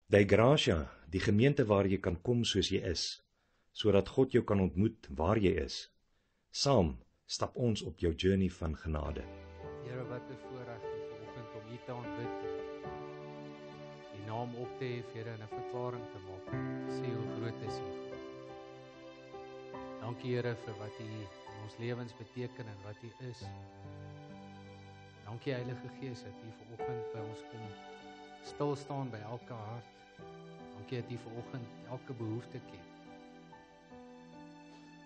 Dei Gracia, die gemeente waar jy kan kom soos jy is, sodat God jou kan ontmoet waar jy is. Saam stap ons op jou journey van genade. Here, wat 'n voorreg vanoggend om U te aanbid. Die naam op te hef, Here, en 'n verklaring te maak. Sê hoe groot is U. Dankie, Here, vir wat U in ons lewens beteken en wat U is. Dankie, Heilige Gees, dat U vanoggend by ons kom stil staan by elke hart. Dankie dat U vanoggend elke behoefte ken.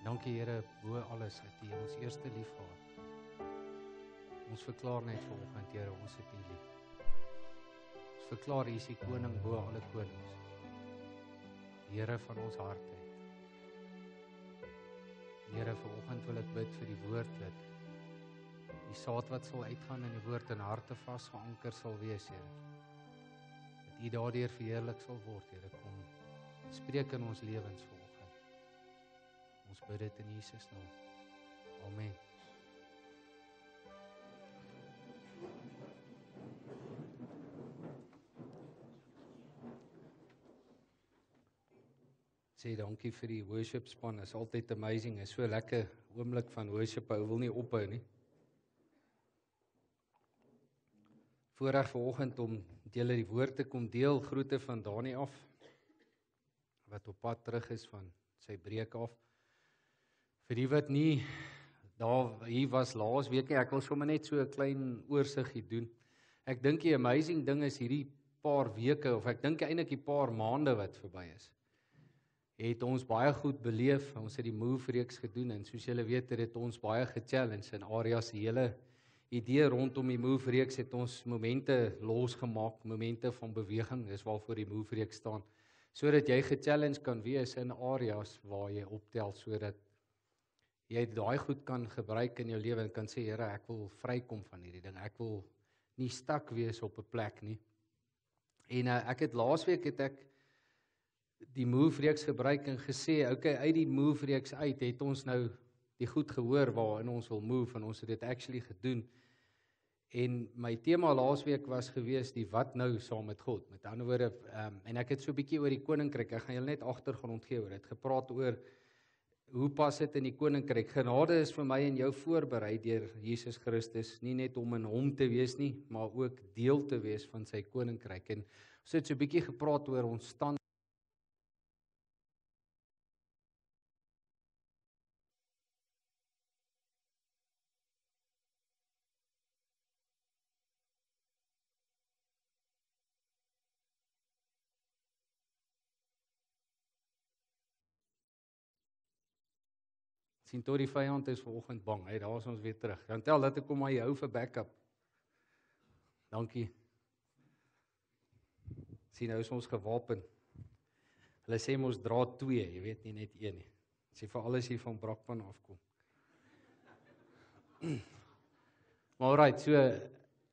Dankie, Here, bo alles dat U ons eerste lief gehad. Ons verklaar net vanoggend, Here, ons het U lief. Ons verklaar U is die koning bo alle konings. Die Here van ons harte. Here, vanoggend wil ek bid vir die woord dat die saad wat sal uitgaan in die woord in harte vasgeanker sal wees, Here. Dat U daardeur verheerlik sal word, Here. Kom spreek in ons lewens vanoggend. Ons bid dit in Jesus naam. Amen. Sê dankie vir die worship span. Is altyd amazing. Is so lekker oomblik van worship. Ou wil nie ophou nie. Voorreg vanoggend om julle die woord te kom deel. Groete van Dani af, wat op pad terug is van sy breek af. Vir die wat nie daar hier was laas week nie, ek wil sommer net so 'n klein oorsiggie doen. Ek dink die amazing ding is hierdie paar weke, of ek dink eintlik die paar maande wat verby is, het ons baie goed beleef. Ons het die Move reeks gedoen en soos julle weet het dit ons baie gechallenge in areas. Die hele idee rondom die Move reeks het ons momente losgemaak, momente van beweging, dis waarvoor die Move reeks staan, sodat jy gechallenge kan wees in areas waar jy optel, sodat jy daai goed kan gebruik in jou lewe en kan sê, Here, ek wil vrykom van hierdie ding. Ek wil nie stak wees op 'n plek nie. En ek laasweek het ek die Move reeks gebruik en gesê, okay, uit die Move reeks uit het ons nou die goed gehoor waarin ons wil move en ons het dit actually gedoen. En my tema laasweek was gewees die wat nou saam met God. Met ander woorde, en ek het so 'n bietjie oor die koninkryk. Ek gaan julle net agtergrond gee oor dit. Gepraat oor hoe pas dit in die koninkryk. Genade is vir my en jou voorberei deur Jesus Christus, nie net om in hom te wees nie, maar ook deel te wees van sy koninkryk. En ons het so 'n bietjie gepraat oor ons stand sien tot die vyand is vanoggend bang. Hey, daar is ons weer terug. Dan tel dat ek kom maar jou vir backup. Dankie. Sien, nou is ons gewapen. Hulle sê ons dra 2, jy weet nie net 1 nie. Sê vir alles hier van Brakpan afkom. Maar alright, so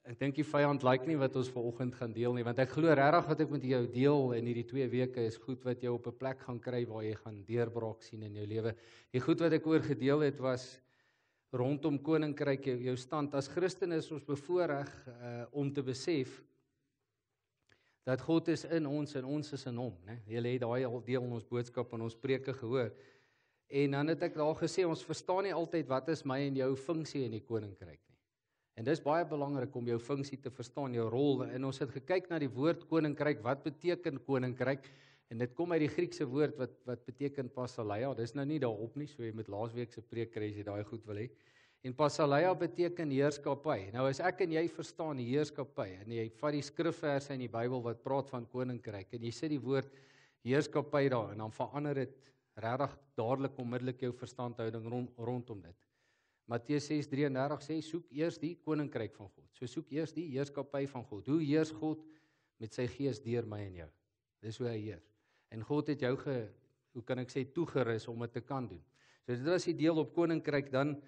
ek dink die vyand like nie wat ons vanoggend gaan deel nie, want ek glo regtig wat ek met jou deel in hierdie 2 weke is goed wat jou op 'n plek gaan kry waar jy gaan deurbraak sien in jou lewe. Die goed wat ek oor gedeel het was rondom koninkryk, jou stand as Christen is ons bevoorreg om te besef dat God is in ons en ons is in hom, né? Julle het daai al deel in ons boodskap en ons preke gehoor. En dan het ek daar gesê ons verstaan nie altyd wat is my en jou funksie in die koninkryk nie. En dis baie belangrik om jou funksie te verstaan, jou rol. En ons het gekyk na die woord koninkryk, wat beteken koninkryk? En dit kom uit die Griekse woord wat beteken Basileia. Dis nou nie daarop nie, so jy moet laasweek se preek kry as jy daai goed wil hê. En Basileia beteken heerskappy. Nou as ek en jy verstaan die heerskappy, en jy vat die skrifverse in die Bybel wat praat van koninkryk, en jy sit die woord heerskappy daar, en dan verander dit regtig dadelik onmiddellik jou verstandhouding rondom dit. Matteus 6:33 sê, soek eers die koninkryk van God. So soek eers die heerskappy van God. Hoe heers God? Met sy gees deur my en jou. Dis hoe hy heers. En God het jou hoe kan ek sê, toegerus om dit te kan doen. So dit was die deel op koninkryk. Dan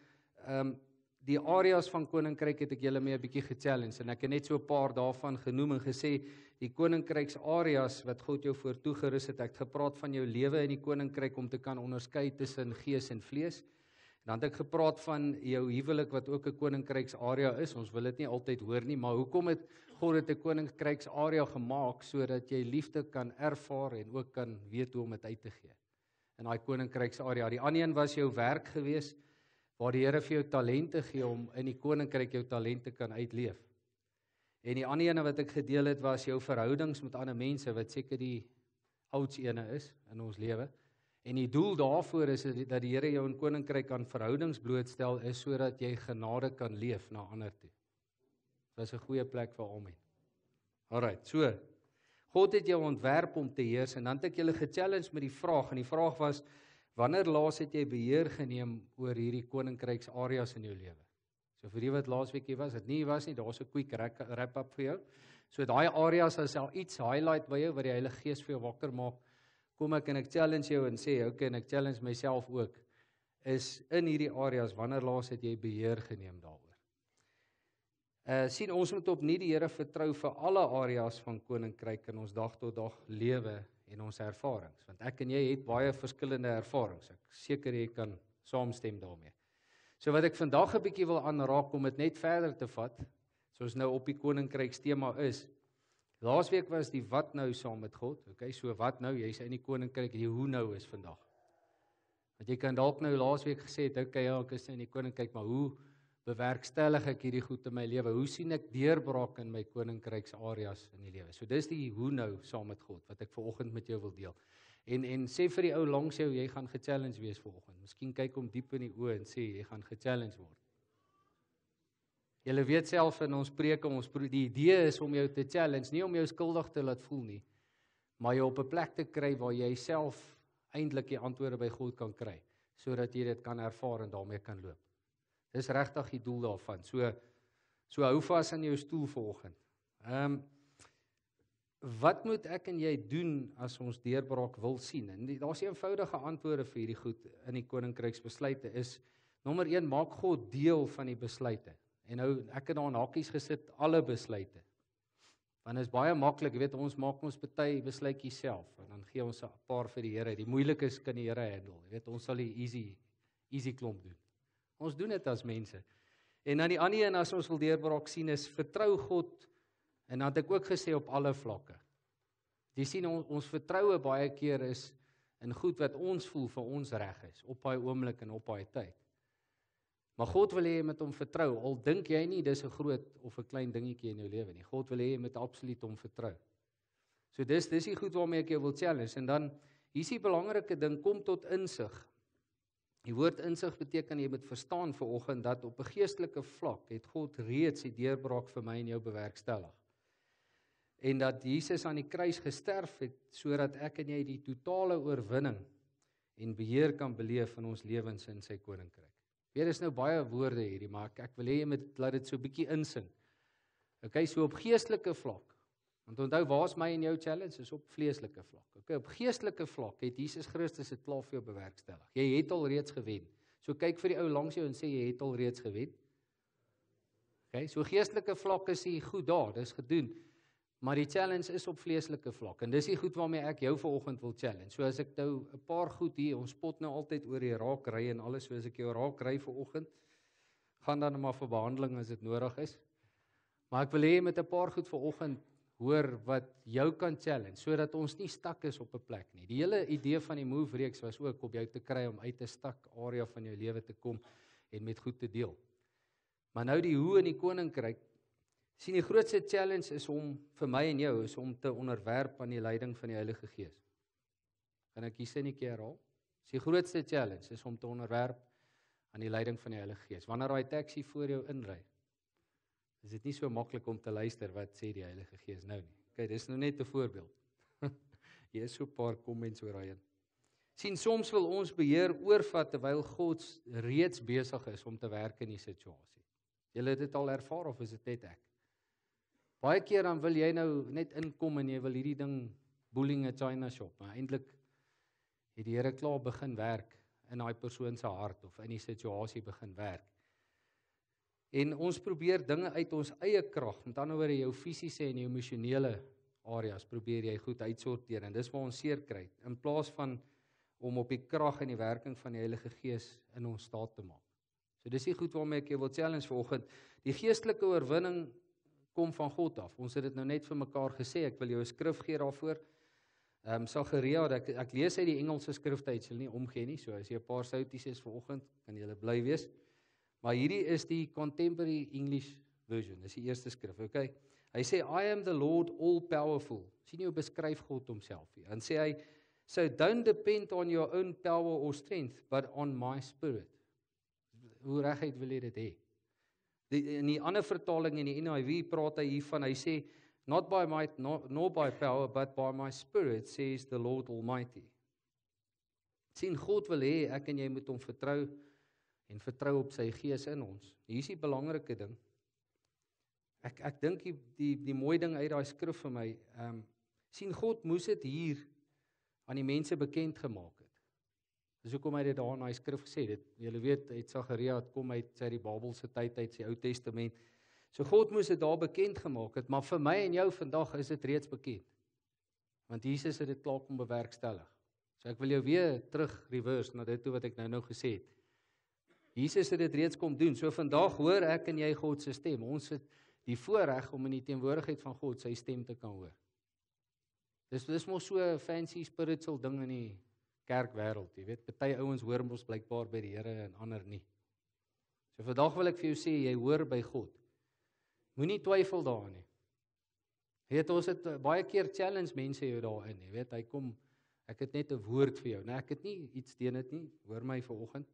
die areas van koninkryk het ek julle mee 'n bietjie gechallenge, en ek het net so 'n paar daarvan genoem en gesê, die koninkryks areas wat God jou voor toegerus het. Ek het gepraat van jou lewe in die koninkryk om te kan onderskei tussen gees en vlees. En dan het ek gepraat van jou huwelik wat ook 'n koninkryksarea is. Ons wil dit nie altyd hoor nie, maar hoekom het God dit 'n koninkryksarea gemaak sodat jy liefde kan ervaar en ook kan weet hoe om dit uit te gee in daai koninkryksarea. Die ander een was jou werk gewees waar die Here vir jou talente gee om in die koninkryk jou talente kan uitleef. En die ander ene wat ek gedeel het was jou verhoudings met ander mense wat seker die oudste ene is in ons lewe. En die doel daarvoor is dat die Here jou in koninkryk aan verhoudings blootstel is sodat jy genade kan leef na ander toe. Dit was 'n goeie plek vir almal. Alright, so God het jou ontwerp om te heers en dan het ek julle gechallenge met die vraag en die vraag was wanneer laas het jy beheer geneem oor hierdie koninkryksareas in jou lewe? So vir die wat laasweek hier was, dit nie was nie, daar's 'n quick wrap up vir jou. So daai areas as al iets highlight by jou wat die Heilige Gees vir jou wakker maak, kom ek en ek challenge jou en sê, okay, en ek challenge myself ook, is in hierdie areas, wanneer laas het jy beheer geneem daaroor? Sien, ons moet opnuut die Here vertrou vir alle areas van koninkryk in ons dag tot dag lewe en ons ervarings, want ek en jy het baie verskillende ervarings, ek seker jy kan saamstem daarmee. So wat ek vandag 'n bietjie wil aanraak om dit net verder te vat, soos nou op die koninkrykstema is, laasweek was die wat nou saam met God, okay, so wat nou, jy's in die koninkryk, die hoe nou is vandag. Want jy kan dalk nou laasweek gesê het, okay, ja, ek is in die koninkryk, maar hoe bewerkstellig ek hierdie goed in my lewe? Hoe sien ek deurbraak in my koninkryksareas in die lewe? So dis die hoe nou saam met God, wat ek vanoggend met jou wil deel. En sê vir die ou langs jou, jy gaan gechallenge wees vanoggend. Miskien kyk hom diep in die oë en sê, jy gaan gechallenge word. Julle weet self in ons preke, die idee is om jou te challenge, nie om jou skuldig te laat voel nie, maar jou op 'n plek te kry waar jy self eintlik die antwoorde by God kan kry, sodat jy dit kan ervaar en daarmee kan loop. Dis regtig die doel daarvan. So hou vas aan jou stoel vanoggend. Wat moet ek en jy doen as ons deurbraak wil sien? En daar's 'n eenvoudige antwoorde vir hierdie goed in die koninkryksbesluite is, nommer 1, maak God deel van die besluite. En nou, ek het daar in hakies gesit, alle besluite. Want dit is baie maklik, weet ons maak ons party besluitjies self, en dan gee ons 'n paar vir die Here. Die moeilikes kan die Here handle. Weet ons sal die easy klomp doen. Ons doen dit as mense. En dan die ander een as ons wil deurbraak sien is, vertrou God, en dan het ek ook gesê op alle vlakke. Jy sien, ons vertroue baie keer is in goed wat ons voel vir ons reg is, op daai oomblik en op daai tyd. Maar God wil hê jy moet hom vertrou, al dink jy nie dis 'n groot of 'n klein dingetjie in jou lewe nie. God wil hê jy moet absoluut hom vertrou. So dis die goed waarmee ek jou wil challenge. En dan, hier is die belangrike ding, kom tot insig. Die woord insig beteken jy moet verstaan vanoggend dat op 'n geestelike vlak het God reeds die deurbraak vir my en jou bewerkstellig. En dat Jesus aan die kruis gesterf het, sodat ek en jy die totale oorwinning en beheer kan beleef in ons lewens in sy koninkryk. Weer is nou baie woorde hierdie, maar ek wil hê jy moet laat dit so 'n bietjie insink. Okay, so op geestelike vlak. Want onthou, waar's my en jou challenge? Is op vleeslike vlak. Okay, op geestelike vlak het Jesus Christus dit klaar vir jou bewerkstellig. Jy het al reeds gewen. So kyk vir die ou langs jou en sê jy het al reeds gewen. Okay, so geestelike vlak is hy goed daar, dis gedoen. Maar die challenge is op vleeslike vlak. En dis die goed waarmee ek jou vanoggend wil challenge. So as ek nou 'n paar goed hier, ons spot nou altyd oor die raakry en alles, so as ek jou raakry vanoggend, gaan dan maar vir behandeling as dit nodig is. Maar ek wil hê met 'n paar goed vanoggend hoor wat jou kan challenge, sodat ons nie stak is op 'n plek nie. Die hele idee van die Move reeks was ook om jou te kry om uit 'n stak area van jou lewe te kom en met goed te deel. Maar nou die hoe in die koninkryk, sien die grootste challenge is om, vir my en jou, is om te onderwerp aan die leiding van die Heilige Gees. Kan ek hier sinnetjie herhaal? Die grootste challenge is om te onderwerp aan die leiding van die Heilige Gees. Wanneer daai taxi voor jou inry, is dit nie so maklik om te luister wat sê die Heilige Gees nou nie. Okay, dis nou net 'n voorbeeld. Hier is so 'n paar comments oor daai. Sien, soms wil ons beheer oorvat terwyl God reeds besig is om te werk in die situasie. Julle het dit al ervaar of is dit net ek? Baie keer dan wil jy nou net inkom en jy wil hierdie ding bullying 'n China shop, maar eintlik het die Here klaar begin werk in daai persoon se hart of in die situasie begin werk. En ons probeer dinge uit ons eie krag, met ander woorde jou fisiese en jou emosionele areas probeer jy goed uitsorteer en dis waar ons seer kry, in plaas van om op die krag en die werking van die Heilige Gees in ons staat te maak. So dis die goed waarmee ek jou wil challenge vanoggend. Die geestelike oorwinning kom van God af. Ons het dit nou net vir mekaar gesê, ek wil jou 'n skrif gee daarvoor. Sagaria, ek lees uit die Engelse skrifte uit, sal nie omgee nie, so as jy 'n paar souties is vanoggend, kan jy bly wees. Maar hierdie is die Contemporary English Version, dis die eerste skrif, okay? Hy sê, I am the Lord all powerful. Sien jy hoe beskryf God homself hier? Dan sê hy, so don't depend on your own power or strength, but on my spirit. Hoe reguit wil jy dit hê? In die ander vertaling in die NIV praat hy hiervan, hy sê, not by might, nor by power, but by my spirit, says the Lord Almighty. Sien, God wil hê, ek en jy moet hom vertrou, en vertrou op sy gees in ons. Hier is die belangrike ding. Ek dink die mooi ding uit daai skrif vir my, sien God moes dit hier aan die mense bekend gemaak het. Dis hoekom hy dit daar in daai skrif gesê het. Julle weet, uit Sagaria het kom uit sy die Babelse tyd uit sy Ou Testament. So God moes dit daar bekend gemaak het, maar vir my en jou vandag is dit reeds bekend. Want Jesus het dit klaar kom bewerkstellig. So ek wil jou weer terug reverse na dit toe wat ek nou gesê het. Jesus het dit reeds kom doen. So vandag hoor ek en jy God se stem. Ons het die voorreg om in die teenwoordigheid van God sy stem te kan hoor. Dis mos so 'n fancy spiritual ding in die kerkwêreld, jy weet, party ouens hoor mos blykbaar by die Here en ander nie. So vandag wil ek vir jou sê, jy hoor by God. Moenie twyfel daarin nie. Jy weet, ons het baie keer challenge mense jou daarin, jy weet, hy kom, ek het net 'n woord vir jou. Nou ek het nie iets teen dit nie, hoor my vanoggend.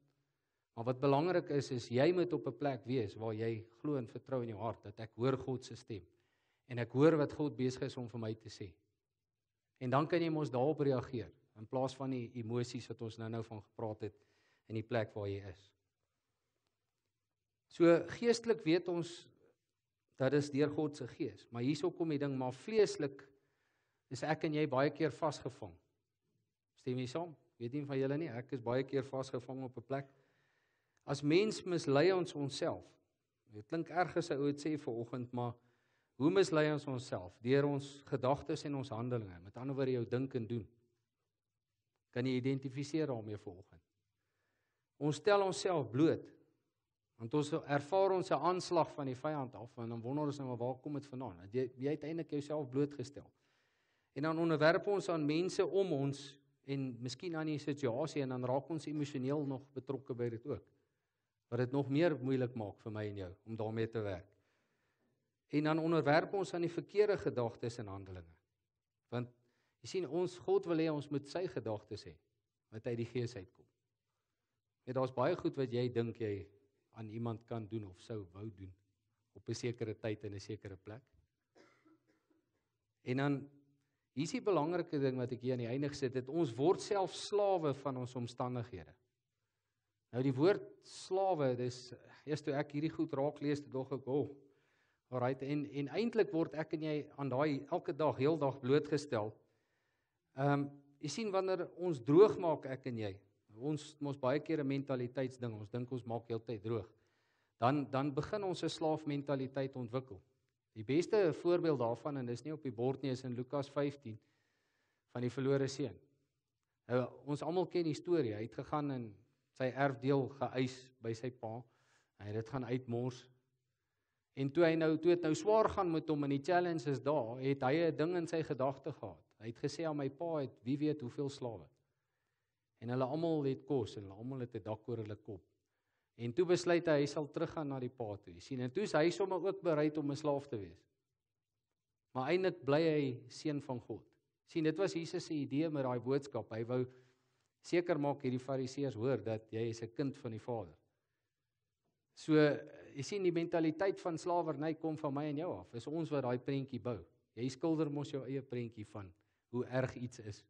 Maar wat belangrik is jy moet op 'n plek wees waar jy glo en vertrou in jou hart dat ek hoor God se stem en ek hoor wat God besig is om vir my te sê. En dan kan jy mos daarop reageer in plaas van die emosies wat ons nou van gepraat het in die plek waar jy is. So geestelik weet ons dat is deur God se gees, maar hierso kom die ding, maar vleeslik is ek en jy baie keer vasgevang. Stem jy saam? Weet nie van julle nie, ek is baie keer vasgevang op 'n plek. As mens mislei ons onsself. Dit klink erg as 'n ou het sê vanoggend, maar hoe mislei ons onsself? Deur ons gedagtes en ons handelinge. Met ander woorde jou dink en doen. Kan jy identifiseer daarmee vanoggend? Ons stel onsself bloot. Want ons ervaar ons 'n aanslag van die vyand af en dan wonder ons nou maar waar kom dit vandaan? Jy het eintlik jouself blootgestel. En dan onderwerp ons aan mense om ons en miskien aan die situasie en dan raak ons emosioneel nog betrokke by dit ook. Wat dit nog meer moeilik maak vir my en jou om daarmee te werk. En dan onderwerp ons aan die verkeerde gedagtes en handelinge. Want jy sien, God wil hê ons moet sy gedagtes hê wat uit die gees uitkom. En daar's baie goed wat jy dink jy aan iemand kan doen of sou wou doen op 'n sekere tyd in 'n sekere plek. En dan hier is die belangrike ding wat ek hier aan die einde gesit het, ons word self slawe van ons omstandighede. Nou die woord slawe, dis eers toe ek hierdie goed raak lees, toe dog ek, alright, en eintlik word ek en jy aan daai elke dag, heeldag blootgestel. Jy sien wanneer ons droog maak ek en jy, ons mos baie keer 'n mentaliteitsding, ons dink ons maak heeltyd droog. Dan begin ons 'n slaafmentaliteit ontwikkel. Die beste voorbeeld daarvan, en dis nie op die bord nie, is in Lukas 15 van die verlore seun. Ons almal ken die storie. Hy het gegaan en sy erfdeel geëis by sy pa. Hy het dit gaan uitmors. En toe het nou swaar gaan met hom en die challenge is daar, het hy 'n ding in sy gedagte gehad. Hy het gesê aan my pa het wie weet hoeveel slawe. En hulle almal het kos en hulle almal het 'n dak oor hulle kop. En toe besluit hy sal teruggaan na die pa toe. Jy sien, en toe is hy sommer ook bereid om 'n slaaf te wees. Maar eintlik bly hy seun van God. Sien, dit was Jesus se idee met daai boodskap. Hy wou seker maak hierdie fariseërs hoor dat jy is 'n kind van die Vader. So, jy sien die mentaliteit van slawerny kom van my en jou af. Is ons wat daai prentjie bou. Jy skilder mos jou eie prentjie van hoe erg iets is.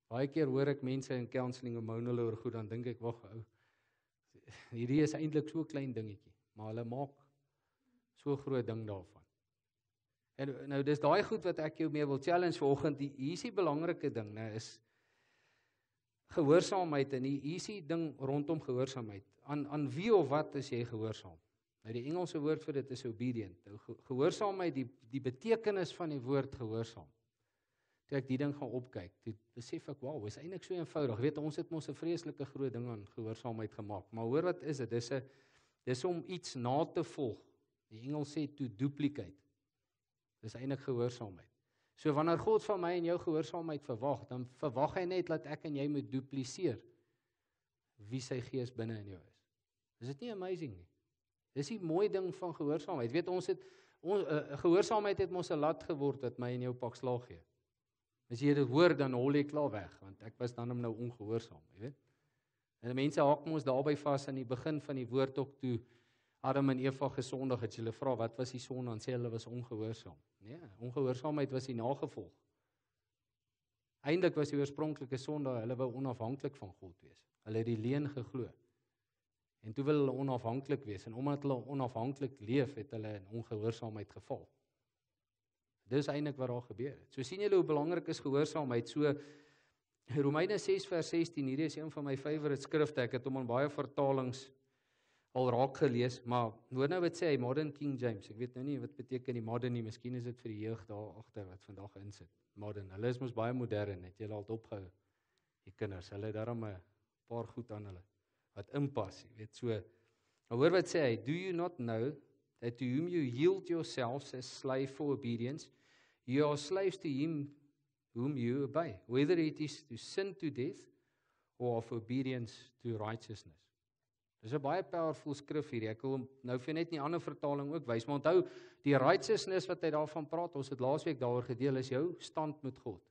Baie keer hoor ek mense in counselling en monoloog oor goed, dan dink ek, wag, hierdie is eintlik so 'n klein dingetjie, maar hulle maak so groot ding daarvan. En nou dis daai goed wat ek jou mee wil challenge vanoggend. Hier is die belangrike ding, is gehoorsaamheid en hier is die ding rondom gehoorsaamheid. Aan wie of wat is jy gehoorsaam? Nou die Engelse woord vir dit is obedient. Nou, gehoorsaamheid, die betekenis van die woord gehoorsaam. toe ek die ding gaan opkyk, toe besef ek, wow, is eintlik so eenvoudig. Weet, ons het mos 'n vreeslike groot ding aan gehoorsaamheid gemaak, maar hoor wat is dit? Dis om iets na te volg. Die Engels sê to duplicate. Dis eintlik gehoorsaamheid. So wanneer God van my en jou gehoorsaamheid verwag, dan verwag hy net dat ek en jy moet dupliseer wie sy gees binne in jou is. Is dit nie amazing nie? Dis die mooi ding van gehoorsaamheid. Weet, gehoorsaamheid het mos 'n lat geword wat my en jou pak slaag gee. As jy dit hoor, dan hol jy klaar weg, want ek was dan nou ongehoorsaam, jy weet. En mense haak mos daarby vas aan die begin van die woord ook toe Adam en Eva gesondig het. Hulle vra, wat was die sonde? Dan sê hulle was ongehoorsaam. Nee, ongehoorsaamheid was die nagevolg. Eindelik was die oorspronklike sonde, hulle wou onafhanklik van God wees. Hulle het die leuen geglo. En toe wil hulle onafhanklik wees, en omdat hulle onafhanklik leef, het hulle in ongehoorsaamheid geval. Dis eintlik wat daar gebeur het. So sien julle hoe belangrik is gehoorsaamheid. So Romeine 6 vers 16, hierdie is een van my favorite skrifte. Ek het hom in baie vertalings al raak gelees, maar hoor nou wat sê hy, Modern King James. Ek weet nou nie wat beteken die modern nie, miskien is dit vir die jeug daar agter wat vandag insit. Modern. Hulle is mos baie modern, het julle al opgehou. Die kinders, hulle het daarom 'n paar goed aan hulle wat inpas, jy weet so. Maar hoor wat sê hy, do you not know that to whom you yield yourselves as slave for obedience, you are slaves to him whom you obey, whether it is to sin to death or of obedience to righteousness. Dis 'n baie powerful skrif hier. Ek wil nou vir net 'n ander vertaling ook wys, maar onthou, die righteousness wat hy daarvan praat, ons het laasweek daaroor gedeel, is jou stand met God.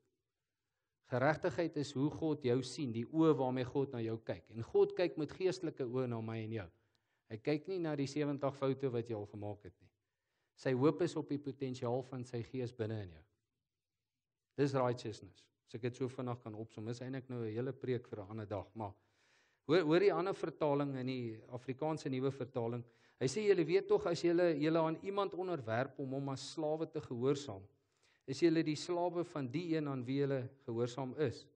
Geregtigheid is hoe God jou sien, die oë waarmee God na jou kyk. En God kyk met geestelike oë na my en jou. Hy kyk nie na die 70 foute wat jy al gemaak het nie. Sy hoop is op die potensiaal van sy gees binne in jou. Dis righteousness. As ek dit so vinnig kan opsom, is eintlik nou 'n hele preek vir 'n ander dag, maar hoor die ander vertaling in die Afrikaanse nuwe vertaling. Hy sê julle weet tog as julle aan iemand onderwerp om hom as slawe te gehoorsaam, is julle die slawe van die een aan wie julle gehoorsaam is.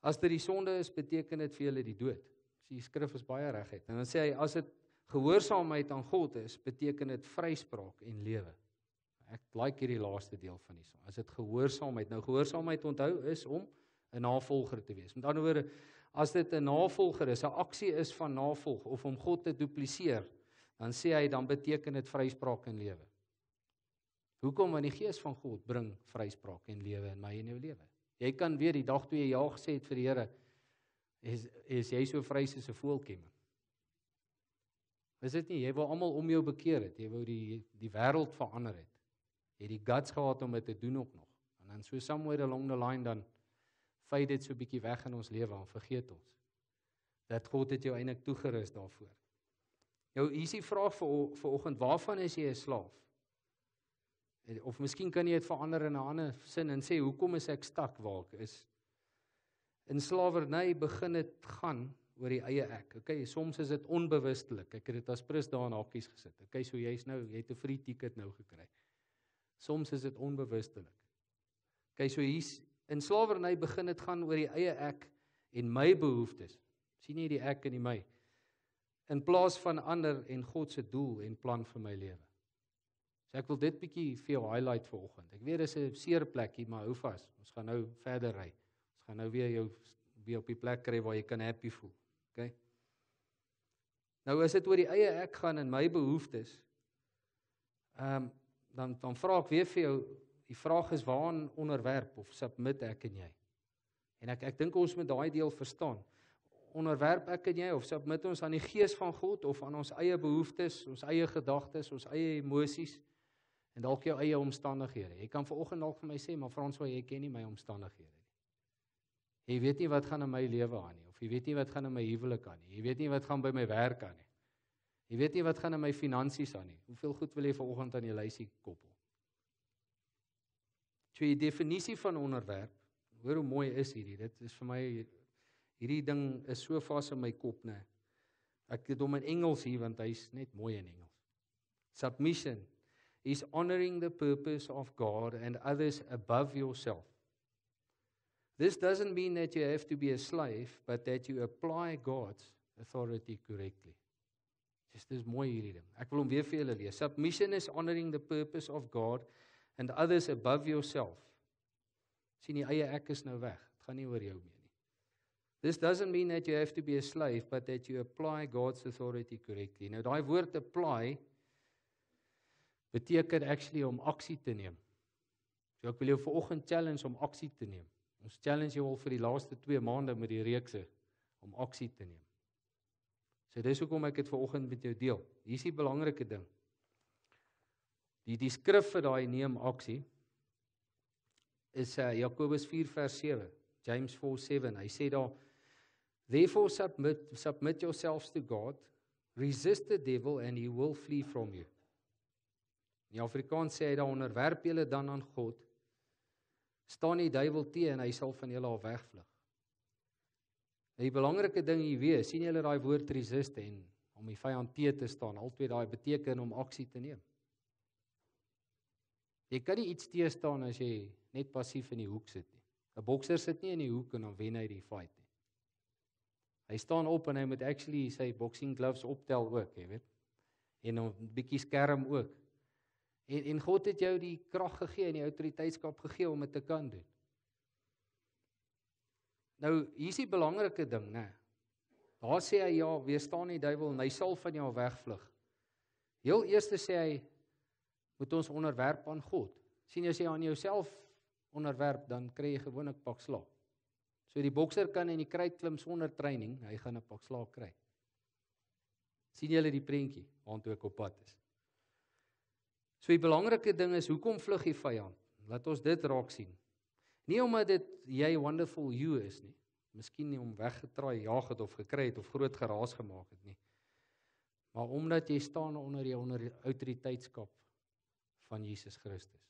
As dit die sonde is, beteken dit vir julle die dood. Die skrif is baie reguit. En dan sê hy as dit gehoorsaamheid aan God is, beteken dit vryspraak en lewe. Ek like hierdie laaste deel van die as dit gehoorsaamheid. Nou gehoorsaamheid onthou is om 'n navolger te wees. Met ander woorde, as dit 'n navolger is, 'n aksie is van navolg of om God te dupliseer, dan sê hy dan beteken dit vryspraak en lewe. Hoekom? Want die gees van God bring vryspraak en lewe in my en jou lewe. Jy kan weer die dag toe jy ja gesê het vir die Here, is jy so vry soos 'n voëltjie. Is dit nie? Jy wou almal om jou bekeer het. Jy wou die wêreld verander het. Jy het die guts gehad om dit te doen ook nog. En dan so somewhere along the line dan fade dit so 'n bietjie weg in ons lewe en vergeet ons dat God het jou eintlik toegerus daarvoor. Nou hier is die vraag vir oggend, waarvan is jy 'n slaaf? Of miskien kan jy dit verander in 'n ander sin en sê, hoekom is ek stak waar ek is? In slawerny begin dit gaan oor die eie ek. Okay, soms is dit onbewustelik. Ek het dit as prins daar in hakies gesit. Okay, so jy het 'n free ticket nou gekry. Soms is dit onbewustelik. Okay, so in slawerny begin dit gaan oor die eie ek en my behoeftes. Sien jy die ek en die my? In plaas van ander en God se doel en plan vir my lewe. So ek wil dit bietjie vir jou highlight vanoggend. Ek weet dis 'n seer plekkie, maar hou vas. Ons gaan nou verder ry. Ons gaan nou weer jou op die plek kry waar jy kan happy voel. Okay? Nou as dit oor die eie ek gaan en my behoeftes, dan vra ek weer vir jou, die vraag is waaraan onderwerp of submit ek en jy? En ek dink ons moet daai deel verstaan. Onderwerp ek en jy of submit ons aan die gees van God of aan ons eie behoeftes, ons eie gedagtes, ons eie emosies en dalk jou eie omstandighede? Jy kan vanoggend dalk vir my sê, maar François, jy ken nie my omstandighede nie. Jy weet nie wat gaan in my lewe aan nie, of jy weet nie wat gaan in my huwelik aan nie. Jy weet nie wat gaan by my werk aan nie. Jy weet nie wat gaan in my finansies aan nie. Hoeveel goed wil jy vanoggend aan die lysie koppel? So die definisie van onderwerp, hoor hoe mooi is hierdie, dit is vir my, hierdie ding is so vas in my kop, né? Ek het hom in Engels hier, want hy's net mooi in Engels. Submission is honoring the purpose of God and others above yourself. This doesn't mean that you have to be a slave, but that you apply God's authority correctly. Dis mooi hierdie ding. Ek wil hom weer vir julle lees. Submission is honoring the purpose of God and others above yourself. Sien die eie ek is nou weg. Dit gaan nie oor jou meer nie. This doesn't mean that you have to be a slave, but that you apply God's authority correctly. Nou daai woord apply beteken actually om aksie te neem. So ek wil jou vanoggend challenge om aksie te neem. Ons challenge jou al vir die laaste 2 maande met die reekse om aksie te neem. So dis hoekom ek dit vanoggend met jou deel. Hier is die belangrike ding. Die skrif vir daai neem aksie is Jakobus 4 vers 7, James 4:7. Hy sê daar, therefore submit yourselves to God, resist the devil and he will flee from you. In Afrikaans sê hy daar, onderwerp julle dan aan God, staan die duiwel teen en hy sal van julle af wegvlug. Die belangrike ding hier wees, sien julle daai woord resist en om die vyand teen te staan, albei daai beteken om aksie te neem. Jy kan nie iets teë staan as jy net passief in die hoek sit nie. 'n Bokser sit nie in die hoek en dan wen hy die fight nie. Hy staan op en hy moet actually sy boxing gloves optel ook, jy weet. En 'n bietjie skerm ook. En God het jou die krag gegee en die autoriteitskap gegee om dit te kan doen. Nou, hier is die belangrike ding, né? Daar sê hy, ja, weerstaan die duiwel en hy sal van jou wegvlug. Heel eerste sê hy, moet ons onderwerp aan God. Sien, as jy aan jouself onderwerp, dan kry jy gewoonlik pak slaag. So die bokser kan in die kruit klim sonder training, hy gaan 'n pak slaag kry. Sien julle die prentjie, waartoe ek op pad is? So die belangrike ding is, hoekom vlug die vyand? Laat ons dit raak sien. Nie omdat dit jy wonderful you is nie. Miskien nie om weggetraai, jaag het of gekry het of groot geraas gemaak het nie. Maar omdat jy staan onder die autoriteitskap van Jesus Christus.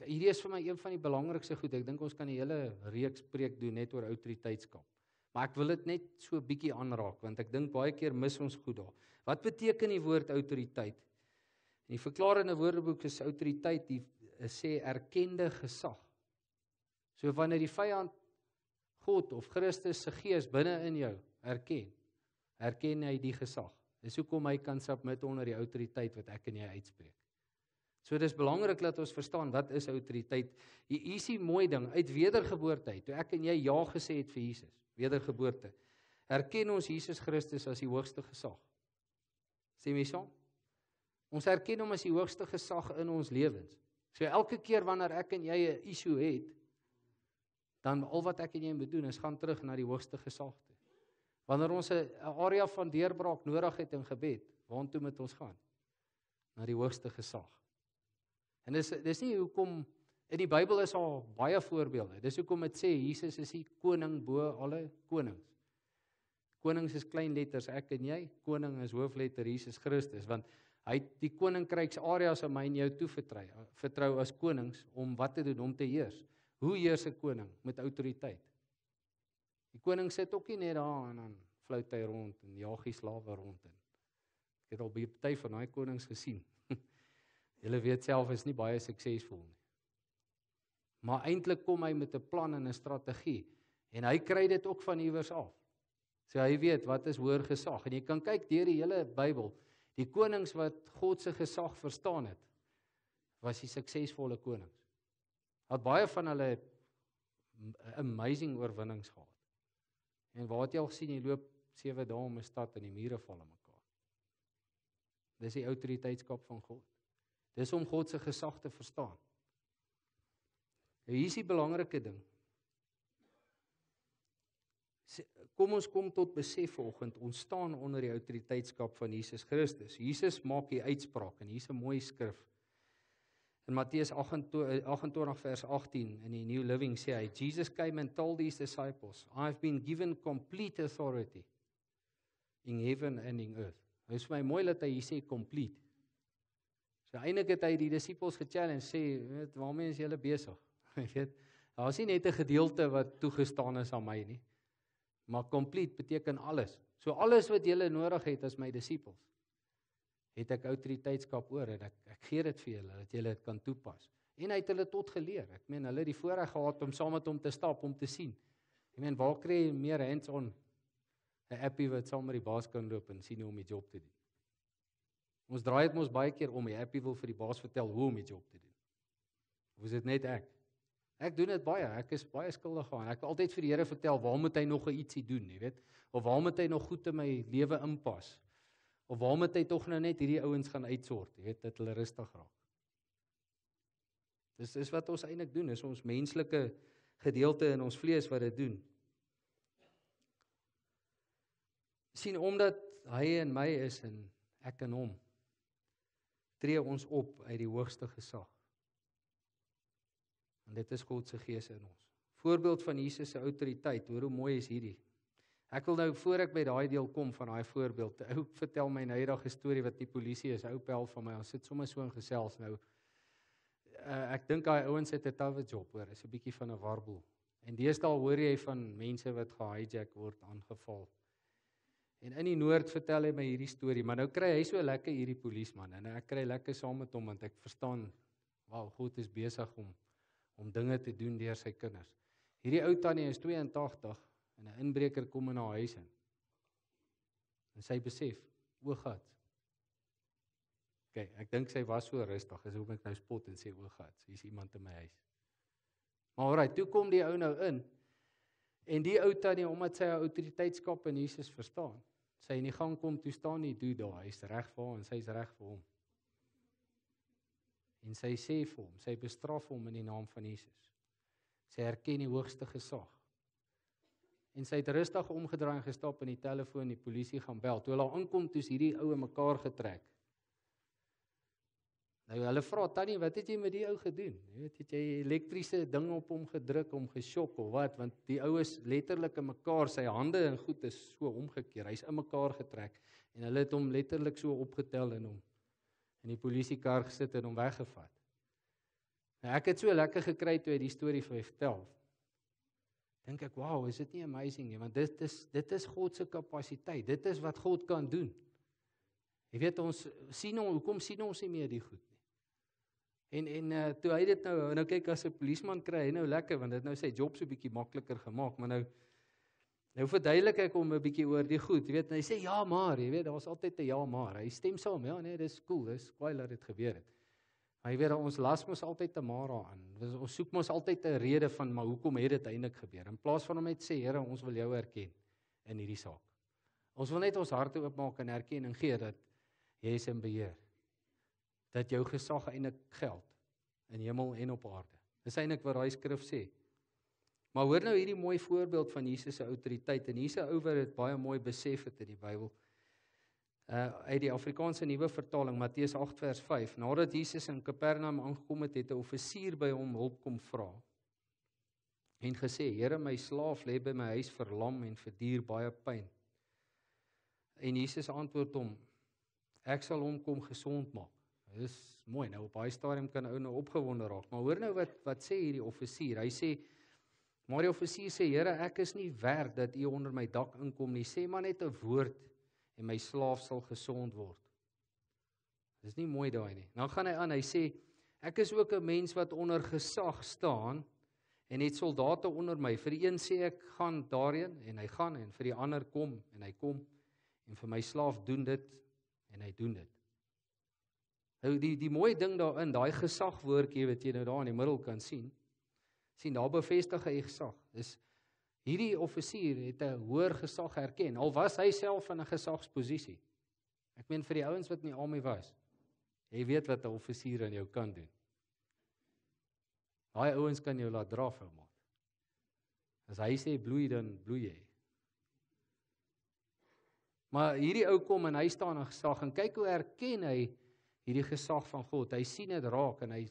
Hierdie is vir my een van die belangrikste goed. Ek dink ons kan die hele reeks preek doen net oor autoriteitskap. Maar ek wil dit net so 'n bietjie aanraak, want ek dink baie keer mis ons goed daar. Wat beteken die woord autoriteit? In die verklarende woordeboek is autoriteit die sê erkende gesag. So wanneer die vyand God of Christus se gees binne in jou erken hy die gesag. Dis hoekom hy kan submit onder die autoriteit wat ek en jy uitspreek. So dis belangrik dat ons verstaan wat is autoriteit. Hier is die mooi ding, uit wedergeboorte, toe ek en jy ja gesê het vir Jesus, wedergeboorte, erken ons Jesus Christus as die hoogste gesag. Sê my saam? Ons erken hom as die hoogste gesag in ons lewens. So elke keer wanneer ek en jy 'n issue het, dan al wat ek en jy moet doen is gaan terug na die hoogste gesag toe. Wanneer ons 'n area van deurbraak nodig het in gebed, waartoe moet ons gaan? Na die hoogste gesag. En dis nie hoekom in die Bybel is al baie voorbeelde. Dis hoekom dit sê Jesus is die koning bo alle konings. Konings is klein letters, ek en jy, koning is hoofletter Jesus Christus, want hy het die koninkryksareas aan my en jou vertrou as konings om wat te doen, om te heers. Hoe heers 'n koning? Met autoriteit. Die koning sit ook nie net daar en dan flout hy rond en jaag die slawe rond. Ek het al baie party van daai konings gesien. Julle weet self is nie baie suksesvol nie. Maar eintlik kom hy met 'n plan en 'n strategie en hy kry dit ook van iewers af. So hy weet wat is hoër gesag en jy kan kyk deur die hele Bybel. Die konings wat God se gesag verstaan het, was die suksesvolle konings. Had baie van hulle amazing oorwinnings gehad. En waar het jy al gesien, jy loop 7 dae om 'n stad en die mure val in mekaar. Dis die autoriteitskap van God. Dis om God se gesag te verstaan. Hier is die belangrike ding. Kom ons kom tot besef vanoggend, ons staan onder die autoriteitskap van Jesus Christus. Jesus maak die uitspraak en hier's 'n mooi skrif. In Matteus 28 vers 18 in die New Living sê hy, Jesus came and told his disciples, I've been given complete authority in heaven and in earth. Dit is vir my mooi dat hy hier sê complete. So eintlik het hy die disippels gechallenge, sê, weet, waarmee is julle besig? Weet, daar is nie net 'n gedeelte wat toegestaan is aan my nie, maar complete beteken alles. So alles wat julle nodig het as my disippels, het ek autoriteitskap oor en ek gee dit vir julle, dat julle dit kan toepas. En hy het hulle tot geleer. Ek meen, hulle het die voorreg gehad om saam met hom te stap, om te sien. Ek meen, waar kry jy meer hands-on? 'n appie wat saam met die baas kan loop en sien hoe om die job te doen. Ons draai dit mos baie keer om, die appie wil vir die baas vertel hoe om die job te doen. Of is dit net ek? Ek doen dit baie, ek is baie skuldig aan. Ek wil altyd vir die Here vertel, waar moet hy nog ietsie doen, jy weet? Of waar moet hy nog goed in my lewe inpas? Of waar moet hy tog nou net hierdie ouens gaan uitsort, jy weet, dat hulle rustig raak. Dis wat ons eintlik doen, is ons menslike gedeelte in ons vlees wat dit doen. Sien, omdat hy in my is en ek in hom, tree ons op uit die hoogste gesag. En dit is God se gees in ons. Voorbeeld van Jesus se autoriteit, hoor hoe mooi is hierdie. Ek wil nou, voor ek by daai deel kom van daai voorbeeld, ou vertel my 'n eendag storie wat die polisie is, ou pel van my, ons sit sommer so in gesels nou. Ek dink daai ouens het 'n tawe job, hoor, is 'n bietjie van 'n warboel. En deesdae hoor jy van mense wat gehijack word, aangeval. En in die noord vertel hy my hierdie storie, maar nou kry hy so lekker hierdie polisieman, en ek kry lekker saam met hom, want ek verstaan, wow, God is besig om dinge te doen deur sy kinders. Hierdie ou tannie is 82, en 'n inbreker kom in haar huis in. En sy besef, o God. Okay, ek dink sy was so rustig, as hoekom ek nou spot en sê, o God, hier is iemand in my huis. Maar alright, toe kom die ou nou in, en die ou tannie, omdat sy haar autoriteitskap in Jesus verstaan, sy in die gang kom, toe staan die dude daar, hy is reg vir haar, en sy is reg vir hom. En sy sê vir hom, sy bestraf hom in die naam van Jesus. Sy erken die hoogste gesag. En sy het rustig omgedraai en gestap in die telefoon, die polisie gaan bel. Toe hulle aankom, toe is hierdie ou in mekaar getrek. Nou hulle vra, tannie, wat het jy met die ou gedoen? Jy weet, het jy elektriese ding op hom gedruk, om geskok of wat? Want die ou is letterlik in mekaar, sy hande en goed is so omgekeer, hy's in mekaar getrek, en hulle het hom letterlik so opgetel en hom in die polisiekar gesit en hom weggevat. Nou, ek het so lekker gekry toe hy die storie vir my vertel. Dink ek, wow, is dit nie amazing nie, want dit is God se kapasiteit, dit is wat God kan doen. Jy weet, ons sien hom, hoekom sien ons nie meer die goed nie? En toe hy dit nou kyk, as 'n polisieman kry hy nou lekker, want dit nou sy job so bietjie makliker gemaak, maar nou verduidelik ek hom 'n bietjie oor die goed, jy weet, en hy sê, ja maar, jy weet, daar's altyd 'n ja maar, hy stem saam, ja nee, dis cool, dis kwaai dat dit gebeur het. Maar jy weet, ons las mos altyd 'n maar aan, ons soek mos altyd 'n rede van, maar hoekom het dit eintlik gebeur, in plaas van om net sê, Here, ons wil jou erken in hierdie saak. Ons wil net ons harte oopmaak en erkenning gee, dat jy is in beheer, dat jou gesag eintlik geld, in hemel en op aarde. Dis eintlik wat daai skrif sê. Maar hoor nou hierdie mooi voorbeeld van Jesus se autoriteit, en hier's 'n ou wat dit baie mooi besef het in die Bybel. Uit die Afrikaanse Nuwe Vertaling, Matteus 8 vers 5, nadat Jesus in Kapernaum aangekom het, het 'n offisier by hom hulp kom vra, en gesê, Here, my slaaf lê by my huis verlam en verduur baie pyn. En Jesus antwoord hom, ek sal hom kom gesond maak. Dis mooi, nou op daai stadium kan ou nou opgewonde raak, maar hoor nou wat sê hierdie offisier, hy sê, maar die offisier sê, Here, ek is nie werd dat u onder my dak inkom nie, sê maar net 'n woord, en my slaaf sal gesond word. Dis nie mooi daai nie. Dan gaan hy aan, hy sê, ek is ook 'n mens wat onder gesag staan, en het soldate onder my. Vir die een sê ek, gaan daarheen, en hy gaan, en vir die ander kom, en hy kom, en vir my slaaf doen dit, en hy doen dit. Nou die mooi ding daarin, daai gesagwoordjie wat jy nou daar in die middel kan sien, daar bevestig hy gesag. Dis hierdie offisier het 'n hoër gesag erken, al was hy self in 'n gesagsposisie. Ek meen vir die ouens wat in die army was, jy weet wat 'n offisier aan jou kan doen. Daai ouens kan jou laat draf, ou maat. As hy sê bloei, dan bloei jy. Maar hierdie ou kom en hy staan in gesag, en kyk hoe erken hy hierdie gesag van God. Hy sien dit raak, en hy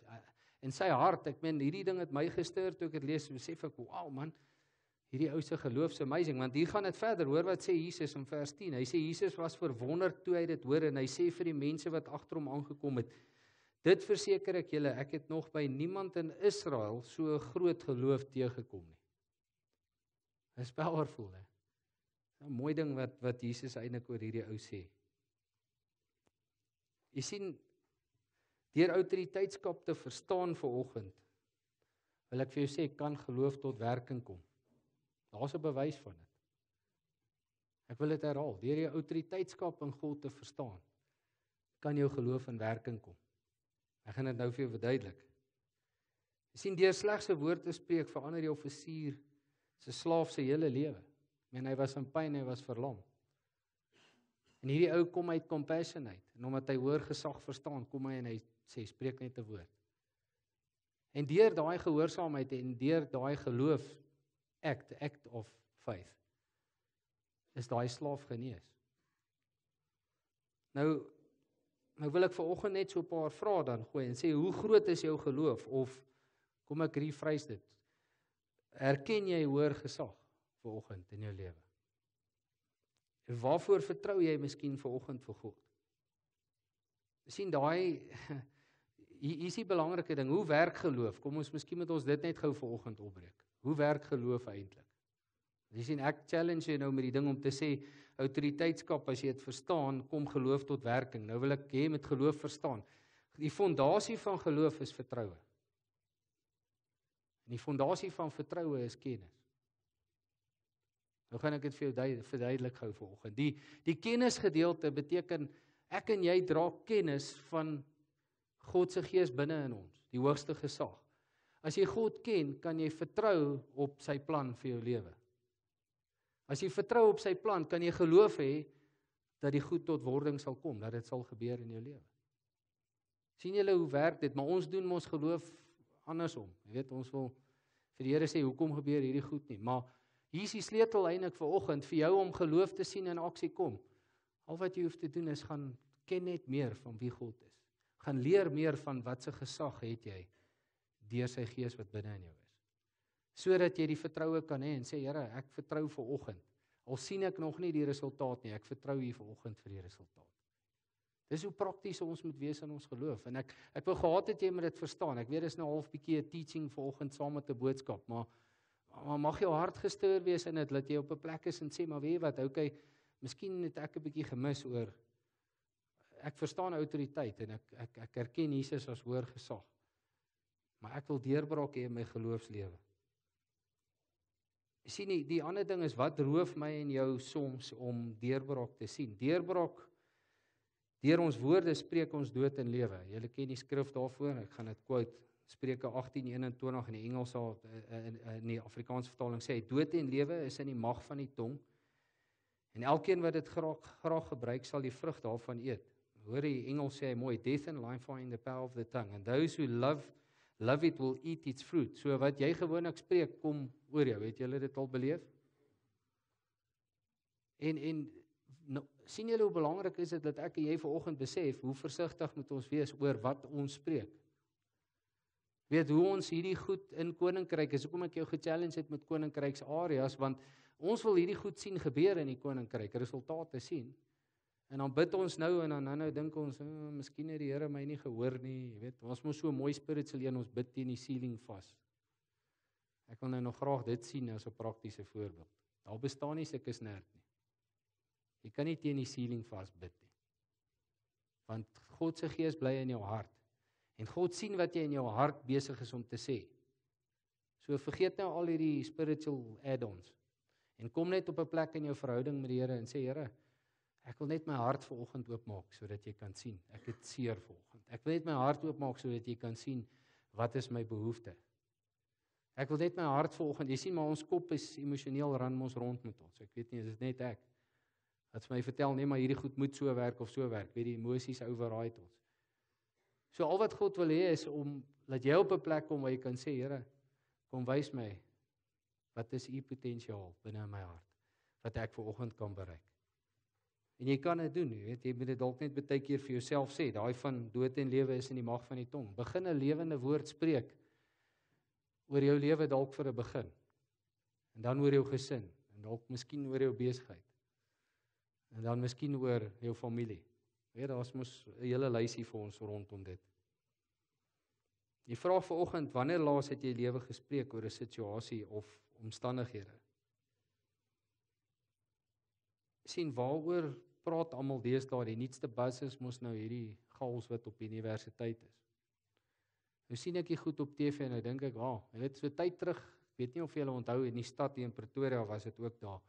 in sy hart, ek meen, hierdie ding het my gestuur toe ek dit lees, besef ek, wow man, hierdie ou se geloof is amazing, want hier gaan dit verder, hoor wat sê Jesus in vers 10, hy sê, Jesus was verwonderd toe hy dit hoor, en hy sê vir die mense wat agter hom aangekom het, dit verseker ek julle, ek het nog by niemand in Israel so 'n groot geloof teëgekom nie. Dit is powerful, hè? 'n mooi ding wat Jesus eintlik oor hierdie ou sê. Jy sien, deur autoriteitskap te verstaan vanoggend, wil ek vir jou sê, kan geloof tot werking kom. Daar's 'n bewys van dit. Ek wil dit herhaal, deur jou autoriteitskap in God te verstaan, kan jou geloof in werking kom. Ek gaan dit nou vir jou verduidelik. Jy sien, deur slegs 'n woord te spreek verander die offisier se slaaf se hele lewe. Hy was in pyn, hy was verlam. En hierdie ou kom uit compassion uit, en omdat hy hoër gesag verstaan, kom hy en hy sê, spreek net 'n woord. En deur daai gehoorsaamheid en deur daai geloof, act of faith, is daai slaaf genees. Nou wil ek vanoggend net so 'n paar vrae dan gooi en sê, hoe groot is jou geloof? Of, kom ek rephrase dit, erken jy hoër gesag vanoggend in jou lewe? En waarvoor vertrou jy miskien vanoggend vir God? Sien, hier is die belangrike ding, hoe werk geloof? Kom ons, miskien moet ons dit net gou vanoggend opbreek. Hoe werk geloof eintlik? Jy sien, ek challenge jy nou met die ding om te sê, autoriteitskap, as jy dit verstaan, kom geloof tot werking. Nou wil ek hê met geloof verstaan. Die fondasie van geloof is vertroue. En die fondasie van vertroue is kennis. Nou gaan ek dit vir jou verduidelik gou vanoggend. Die kennisgedeelte beteken, ek en jy dra kennis van God se gees binne in ons, die hoogste gesag. As jy God ken, kan jy vertrou op sy plan vir jou lewe. As jy vertrou op sy plan, kan jy geloof hê dat die goed tot wording sal kom, dat dit sal gebeur in jou lewe. Sien julle hoe werk dit? Maar ons doen ons geloof andersom. Jy weet, ons wil vir die Here sê, hoekom gebeur hierdie goed nie? Maar hier is die sleutel eintlik vanoggend vir jou om geloof te sien in aksie kom. Al wat jy hoef te doen is gaan ken net meer van wie God is. Gaan leer meer van wat se gesag het jy deur sy gees wat binne in jou is. Sodat jy die vertroue kan hê en sê, Here, ek vertrou vanoggend. Al sien ek nog nie die resultaat nie, ek vertrou hier vanoggend vir die resultaat. Dis hoe prakties ons moet wees in ons geloof. En ek wil gehad het jy moet dit verstaan. Ek weet dis nou half bietjie 'n teaching vanoggend saam met 'n boodskap, maar mag jou hart gestuur wees in dit, dat jy op 'n plek is en sê, maar weet jy wat, okay, miskien het ek 'n bietjie gemis oor, ek verstaan autoriteit en ek erken Jesus as hoër gesag, maar ek wil deurbraak hê in my geloofslewe. Jy sien, die ander ding is, wat roof my en jou soms om deurbraak te sien? Deurbraak, deur ons woorde spreek ons dood en lewe. Julle ken die skrif daarvoor, ek gaan dit quote, Spreuke 18:21 in die Engels, in die Afrikaanse vertaling sê, dood en lewe is in die mag van die tong, en elkeen wat dit graag gebruik, sal die vrug daarvan eet. Hoor die Engels sê mooi, death and life are in the power of the tongue, and those who love it will eat its fruit. So wat jy gewoonlik spreek, kom oor jou. Het julle dit al beleef? En nou, sien julle hoe belangrik is dit dat ek en jy vanoggend besef, hoe versigtig moet ons wees oor wat ons spreek? Weet hoe ons hierdie goed in koninkryk is, hoekom ek jou gechallenge het met koninkryks areas, want ons wil hierdie goed sien gebeur in die koninkryk, resultate sien. En dan bid ons nou en dan dink ons, miskien het die Here my nie gehoor nie, jy weet, ons moet so mooi spiritual een, ons bid teen die ceiling vas. Ek wil nou nog graag dit sien as 'n praktiese voorbeeld. Daar bestaan nie sulke snert nie. Jy kan nie teen die ceiling vas bid nie. Want God se gees bly in jou hart. En God sien wat jy in jou hart besig is om te sê. So vergeet nou al hierdie spiritual add-ons. En kom net op 'n plek in jou verhouding met die Here en sê, Here, ek wil net my hart vanoggend oopmaak, sodat jy kan sien. Ek het seer vanoggend. Ek wil net my hart oopmaak, sodat jy kan sien, wat is my behoefte. Ek wil net my hart vanoggend, jy sien, maar ons kop is emosioneel ran ons rond met ons. Ek weet nie, is dit net ek. Wat vir my vertel, nee, maar hierdie goed moet so werk of so werk. Weet die emosies override ons. So al wat God wil hê is om, dat jy op 'n plek kom waar jy kan sê, Here, kom wys my, wat is u potensiaal binne in my hart, wat ek vanoggend kan bereik. En jy kan dit doen, jy moet dit dalk net baie keer vir jouself sê, daai van dood en lewe is in die mag van die tong. Begin 'n lewende woord spreek oor jou lewe dalk vir 'n begin. En dan oor jou gesin, en dalk miskien oor jou besigheid. En dan miskien oor jou familie. Weet, daar's mos 'n hele lysie vir ons rondom dit. Die vraag vanoggend, wanneer laas het jy lewe gespreek oor 'n situasie of omstandighede? Sien, waaroor praat almal deesdae? Die nuutste buzz is mos nou hierdie chaos wat op die universiteit is. Nou sien ek hier goed op TV en nou dink ek, jy weet, so tyd terug, weet nie of julle onthou, in die stad hier in Pretoria was dit ook daar.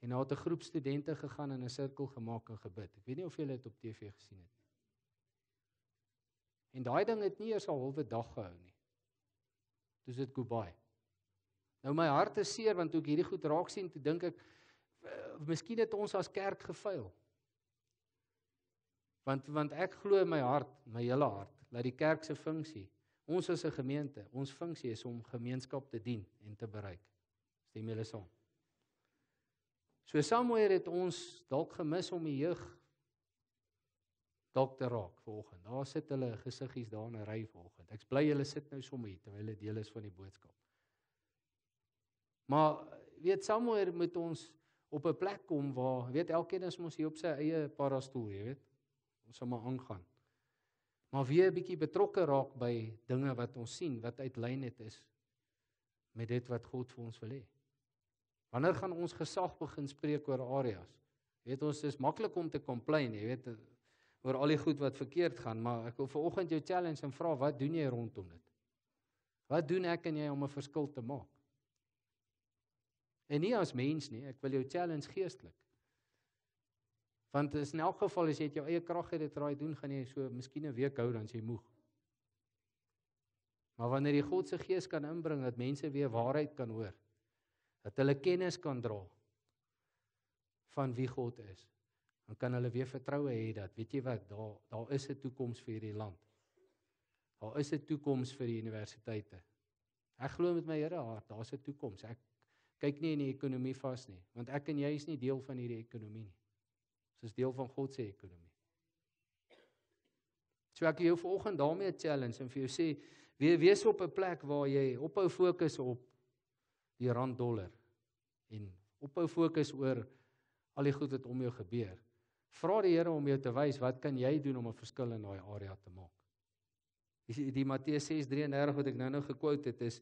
En nou het 'n groep studente gegaan en 'n sirkel gemaak en gebid. Ek weet nie of julle dit op TV gesien het nie. En daai ding het nie eers 'n halwe dag gehou nie. Toe is dit goodbye. Nou my hart is seer, want toe ek hierdie goed raak sien, toe dink ek, miskien het ons as kerk gefaal. Want ek glo in my hart, my hele hart, dat die kerk se funksie, ons as 'n gemeente, ons funksie is om gemeenskap te dien en te bereik. Stem julle saam? So somewhere het ons dalk gemis om die jeug dalk te raak vanoggend. Daar sit hulle gesiggies daar in 'n ry vanoggend. Ek's bly julle sit nou sommer hier terwyl hulle deel is van die boodskap. Maar weet, somewhere moet ons op 'n plek kom waar, weet, elkeen is mos hier op sy eie parastoel, jy weet. Ons sal maar aangaan. Maar weer 'n bietjie betrokke raak by dinge wat ons sien, wat uit lyn het is met dit wat God vir ons wil hê. Wanneer gaan ons gesag begin spreek oor areas? Jy weet, ons is maklik om te complain, jy weet, oor al die goed wat verkeerd gaan, maar ek wil vanoggend jou challenge en vra, wat doen jy rondom dit? Wat doen ek en jy om 'n verskil te maak? En nie as mens nie, ek wil jou challenge geestelik. Want is in elk geval, as jy jou eie krag het, dit raai doen, gaan jy so miskien 'n week hou, dan is jy moeg. Maar wanneer die God se Gees kan inbring, dat mense weer waarheid kan hoor, dat hulle kennis kan dra van wie God is, dan kan hulle weer vertroue hê dat, weet jy wat, daar is 'n toekoms vir hierdie land. Daar is 'n toekoms vir die universiteite. Ek glo met my hele hart, daar's 'n toekoms. Ek kyk nie in die ekonomie vas nie, want ek en jy is nie deel van hierdie ekonomie nie. Ons is deel van God se ekonomie. So ek jou vanoggend daarmee 'n challenge en vir jou sê, wees op 'n plek waar jy ophou fokus op die rand-dollar en ophou fokus oor al die goed wat om jou gebeur. Vra die Here om jou te wys, wat kan jy doen om 'n verskil in daai area te maak? Die Matteus 6:33 wat ek nou gekwote het is,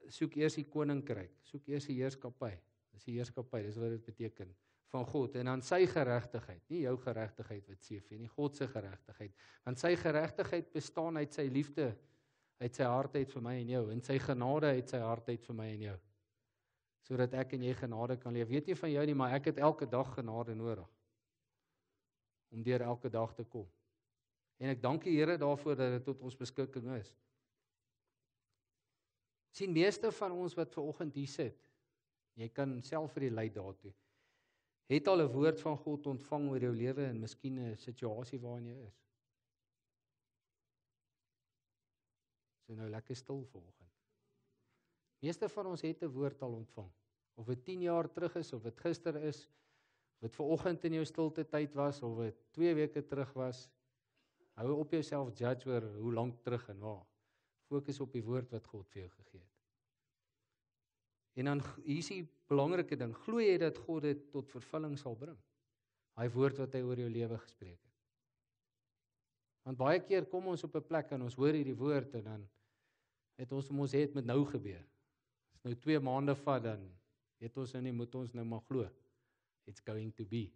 soek eers die koninkryk, soek eers die heerskappy. Dis die heerskappy, dis wat dit beteken, van God, en dan sy geregtigheid, nie jou geregtigheid wat CV nie, God se geregtigheid, want sy geregtigheid bestaan uit sy liefde, uit sy hart uit vir my en jou, en sy genade uit sy hart uit vir my en jou, sodat ek en jy genade kan leef. Weet nie van jou nie, maar ek het elke dag genade nodig, om deur elke dag te kom, en ek dank die Here daarvoor dat dit tot ons beskikking is. Sien, meeste van ons wat vanoggend hier sit, jy kan self vir die lei daartoe, het al 'n woord van God ontvang oor jou lewe en miskien 'n situasie waarin jy is. So nou lekker stil vanoggend. Meeste van ons het 'n woord al ontvang, of dit 10 jaar terug is, of dit gister is, of dit vanoggend in jou stilte tyd was, of dit 2 weke terug was. Hou op jouself judge oor hoe lank terug en waar. Fokus op die woord wat God vir jou gegee het. En dan, hier is die belangrike ding, glo jy dat God dit tot vervulling sal bring? Hy woord wat hy oor jou lewe gespreek het. Want baie keer kom ons op 'n plek en ons hoor hierdie woord en dan het ons het met nou gebeur. As nou 2 maande vat, dan weet ons nou nie, moet ons nou maar glo. It's going to be.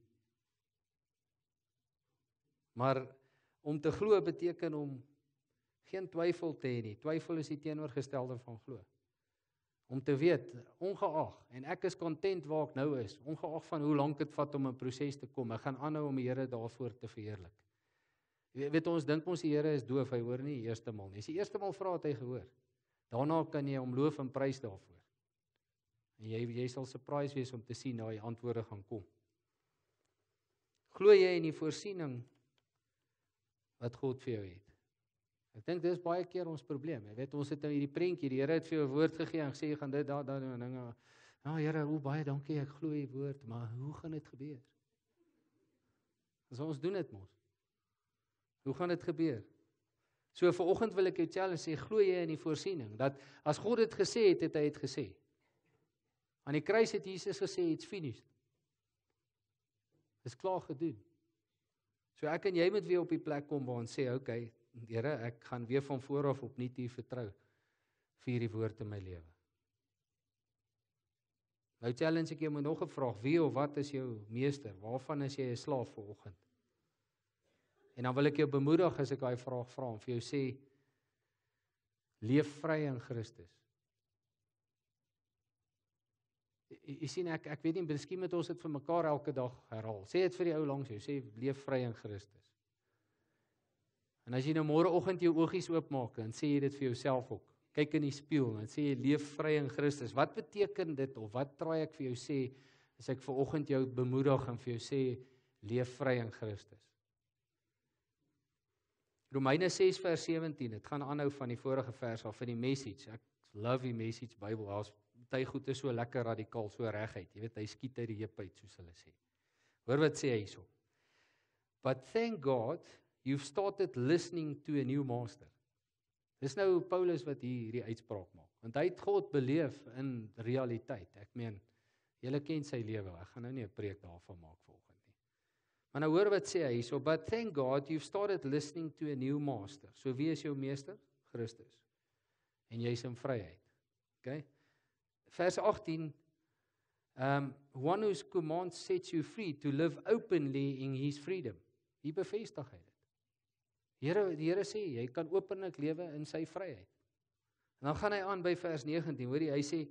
Maar om te glo beteken om geen twyfel te hê nie. Twyfel is die teenoorgestelde van glo. Om te weet, ongeag, en ek is content waar ek nou is, ongeag van hoe lank dit vat om 'n proses te kom, ek gaan aanhou om die Here daarvoor te verheerlik. Jy weet, ons dink ons die Here is doof, hy hoor nie die eerste maal nie. As die eerste maal vra het hy gehoor. Daarna kan jy hom loof en prys daarvoor. En jy sal surprise wees om te sien dat die antwoorde gaan kom. Glo jy in die voorsiening wat God vir jou het? Ek dink dis baie keer ons probleem. Jy weet, ons het nou hierdie prentjie, die Here het vir jou 'n woord gegee en gesê jy gaan dit daar en dinge. Ja, Here, hoe baie dankie, ek glo die woord, maar hoe gaan dit gebeur? So ons doen dit mos. Hoe gaan dit gebeur? So vanoggend wil ek jou challenge sê, glo jy in die voorsiening dat as God dit gesê het, het hy dit gesê. Aan die kruis het Jesus gesê, it's finished. Dis klaar gedoen. So ek en jy moet weer op die plek kom waar ons sê, okay, Here, ek gaan weer van voor af opnuut U vertrou vir hierdie woord in my lewe. Nou challenge ek jou met nog 'n vraag, wie of wat is jou meester? Waarvan is jy 'n slaaf vanoggend? En dan wil ek jou bemoedig as ek daai vraag vra en vir jou sê, leef vry in Christus. Jy sien, ek weet nie, miskien moet ons dit vir mekaar elke dag herhaal. Sê dit vir die ou langs jou, sê leef vry in Christus. En as jy nou môreoggend jou oogies oopmaak, dan sê jy dit vir jouself ook. kyk in die spieël en sê jy leef vry in Christus. Wat beteken dit of wat probeer ek vir jou sê as ek vanoggend jou bemoedig en vir jou sê leef vry in Christus? Romeine 6 vers 17, dit gaan aanhou van die vorige vers af van die message. Ek love die message Bybel. Daar's baie goed is so lekker radikaal, so reguit. Jy weet hy skiet uit die heup uit soos hulle sê. Hoor wat sê hy hierso. But thank God you've started listening to a new master. Dis nou Paulus wat hierdie uitspraak maak. Want hy het God beleef in realiteit. Ek meen, julle ken sy lewe. Ek gaan nou nie 'n preek daarvan maak vanoggend nie. Maar nou hoor wat sê hy hierso, but thank God you've started listening to a new master. So wie is jou meester? Christus. En jy's in vryheid. Okay? Vers 18 one whose command sets you free to live openly in his freedom. Hier bevestig hy dit. Die Here sê, jy kan openlik lewe in sy vryheid. En dan gaan hy aan by vers 19, hoor jy, hy sê,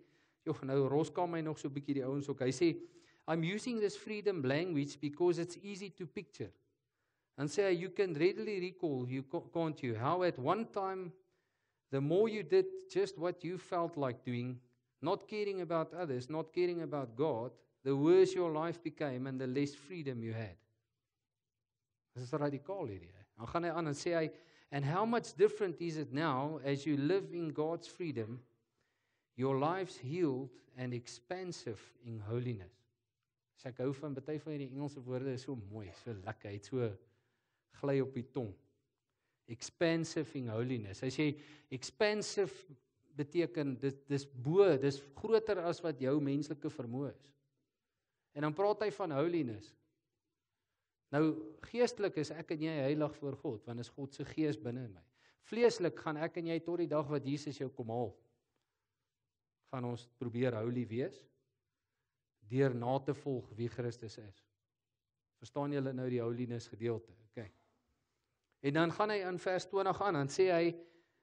nou roskam my nog so 'n bietjie die ouens ook, hy sê, I'm using this freedom language because it's easy to picture. And say, you can readily recall, can't you, how at one time, the more you did just what you felt like doing, not caring about others, not caring about God, the worse your life became and the less freedom you had. Dit is radikaal hierdie. Dan gaan hy aan en sê hy, and how much different is it now as you live in God's freedom, your lives healed and expansive in holiness. So ek hou van baie van hierdie Engelse woorde is so mooi, so lekker, het so gly op die tong. Expansive in holiness. As jy expansive beteken, dis bo, dis groter as wat jou menslike vermoë is. En dan praat hy van holiness. Nou, geestelik is ek en jy heilig voor God, want is God se gees binne in my. Vleeslik gaan ek en jy tot die dag wat Jesus jou kom haal, gaan ons probeer holy wees, deur na te volg wie Christus is. Verstaan julle nou die holiness gedeelte? Okay. En dan gaan hy in vers 20 aan, dan sê hy,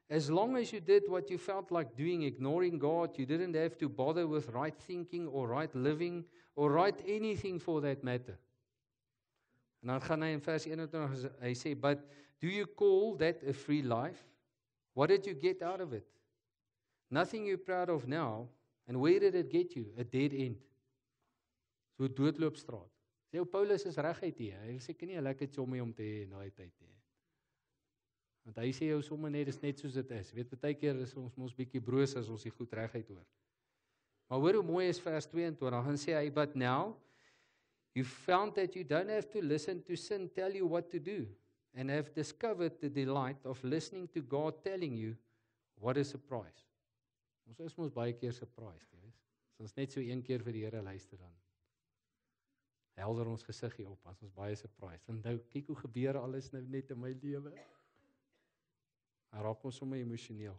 as long as you did what you felt like doing, ignoring God, you didn't have to bother with right thinking or right living or right anything for that matter. En dan gaan hy in vers 21, hy sê, but do you call that a free life? What did you get out of it? Nothing you're proud of now, and where did it get you? A dead end. So doodloopstraat. Sê ou Paulus is reguit hier, hy sê seker nie 'n lekker chommie om te hê in daai tyd nie. Want hy sê jou sommer net is net soos dit is. Weet, baie keer is ons mos bietjie broos as ons die goed reguit hoor. Maar hoor hoe mooi is vers 22, dan sê hy, but now, you found that you don't have to listen to sin tell you what to do, and have discovered the delight of listening to God telling you what a surprise. Ons is mos baie keer surprised, jy weet. As ons net so een keer vir die Here luister dan helder ons gesiggie op, as ons baie surprised. Want nou, kyk hoe gebeur alles nou net in my lewe. Dan raak ons sommer emosioneel.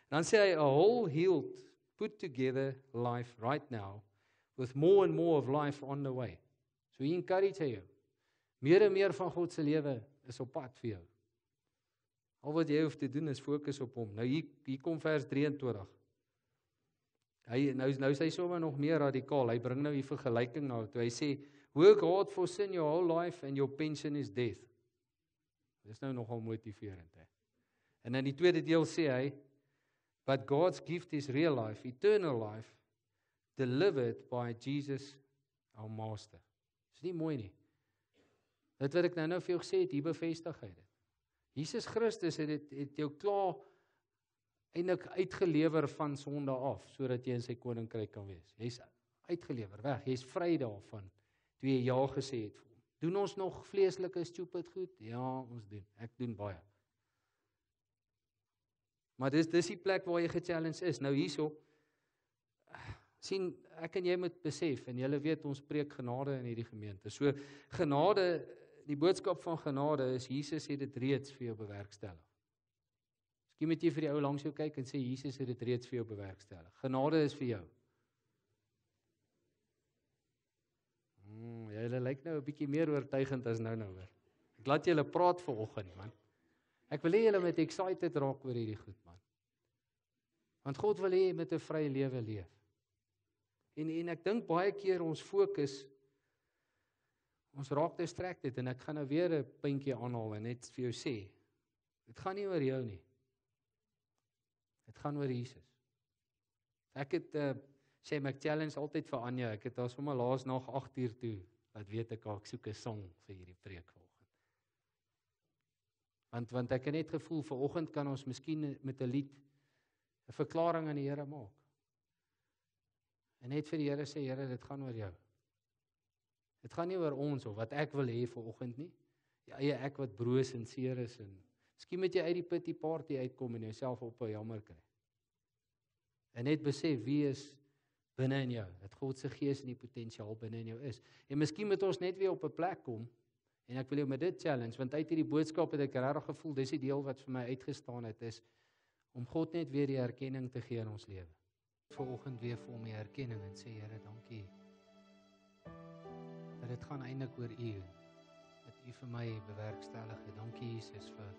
Dan sê hy, a whole healed, put together life right now, with more and more of life on the way. So hy encourage jou. Meer en meer van God se lewe is op pad vir jou. Al wat jy hoef te doen is fokus op hom. Nou hier kom vers 23. Nou sê hy sommer nog meer radikaal. Hy bring nou die vergelyking na toe. Hy sê, work hard for sin your whole life and your pension is death. Dis nou nogal motiverend, hè. En in die tweede deel sê hy, but God's gift is real life, eternal life, delivered by Jesus, our master. Is nie mooi nie. Dit wat ek nou vir jou gesê het, hier bevestig hy dit. Jesus Christus het jou klaar eintlik uitgelewer van sonde af, sodat jy in sy koninkryk kan wees. Jy's uitgelewer, weg, jy's vry daarvan, toe jy ja gesê het vir hom. Doen ons nog vleeslike stupid goed? Ja, ons doen. Ek doen baie. Maar dis die plek waar jy gechallenge is. Nou hierso, sien, ek en jy moet besef, en julle weet, ons preek genade in hierdie gemeente. So, genade, die boodskap van genade is, Jesus het dit reeds vir jou bewerkstellig. Miskien moet jy vir die ou langs jou kyk en sê, Jesus het dit reeds vir jou bewerkstellig. Genade is vir jou. Julle lyk nou 'n bietjie meer oortuigend as nou hoor. Ek laat julle praat vanoggend, man. Ek wil hê julle moet excited raak oor hierdie goed, man. Want God wil hê jy moet 'n vrye lewe leef. En ek dink baie keer ons fokus, ons raak distracted, en ek gaan nou weer 'n puntjie aanhaal en net vir jou sê, dit gaan nie oor jou nie. Dit gaan oor Jesus. Ek het, sê my, ek challenge altyd vir Anja, ek het haar sommer laas nog 8 uur toe, wat weet ek soek 'n song vir hierdie preek vanoggend. Want ek het net gevoel, vanoggend kan ons miskien met 'n lied 'n verklaring aan die Here maak. En net vir die Here sê, Here, dit gaan oor jou. Dit gaan nie oor ons of wat ek wil hê vanoggend nie. Die eie ek wat broos en seer is en miskien moet jy uit die pity party uitkom en jouself op 'n jammer kry. En net besef wie is binne in jou, dat God se gees en die potensiaal binne in jou is. En miskien moet ons net weer op 'n plek kom, en ek wil jou met dit challenge, want uit hierdie boodskap het ek regtig gevoel, dis die deel wat vir my uitgestaan het, is om God net weer die erkenning te gee in ons lewe. Vanoggend weer vir hom die erkenning en sê, Here, dankie, dat dit gaan eintlik oor U, dat U vir my bewerkstellig het. Dankie Jesus vir